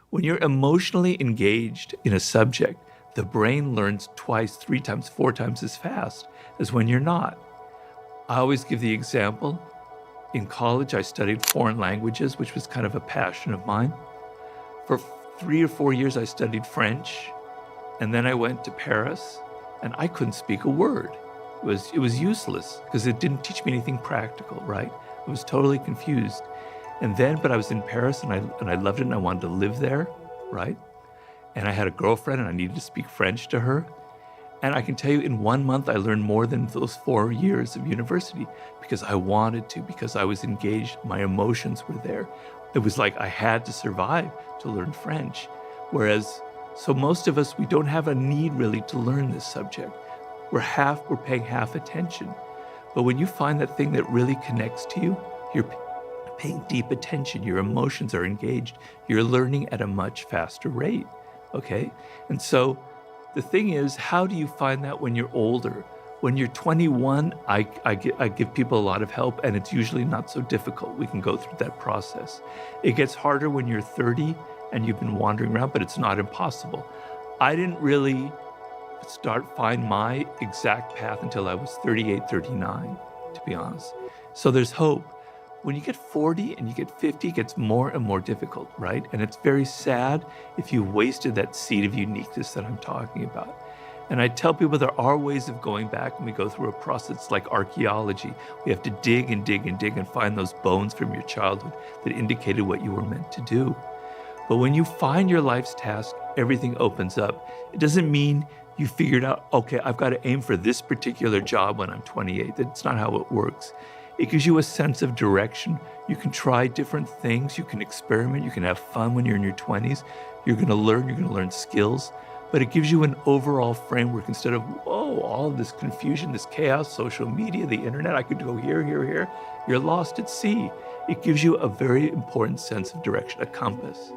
When you're emotionally engaged in a subject, the brain learns twice, three times, four times as fast as when you're not. I always give the example. In college, I studied foreign languages, which was kind of a passion of mine. For 3 or 4 years, I studied French, and then I went to Paris, and I couldn't speak a word. It was useless because it didn't teach me anything practical, right? I was totally confused. But I was in Paris, and I loved it, and I wanted to live there, right? And I had a girlfriend, and I needed to speak French to her. And I can tell you, in 1 month, I learned more than those 4 years of university because I wanted to, because I was engaged. My emotions were there. It was like I had to survive to learn French. So most of us, we don't have a need really to learn this subject. We're paying half attention. But when you find that thing that really connects to you, you're paying deep attention. Your emotions are engaged. You're learning at a much faster rate. Okay? And so the thing is, how do you find that when you're older? When you're 21, I give people a lot of help, and it's usually not so difficult. We can go through that process. It gets harder when you're 30 and you've been wandering around, but it's not impossible. I didn't really find my exact path until I was 38, 39, to be honest. So there's hope. When you get 40 and you get 50, it gets more and more difficult, right? And it's very sad if you wasted that seed of uniqueness that I'm talking about. And I tell people there are ways of going back, and we go through a process like archaeology. We have to dig and dig and dig and find those bones from your childhood that indicated what you were meant to do. But when you find your life's task, everything opens up. It doesn't mean you figured out, okay, I've got to aim for this particular job when I'm 28. That's not how it works. It gives you a sense of direction. You can try different things. You can experiment. You can have fun when you're in your 20s. You're going to learn skills. But it gives you an overall framework instead of, whoa, all of this confusion, this chaos, social media, the internet, I could go here, here, here. You're lost at sea. It gives you a very important sense of direction, a compass.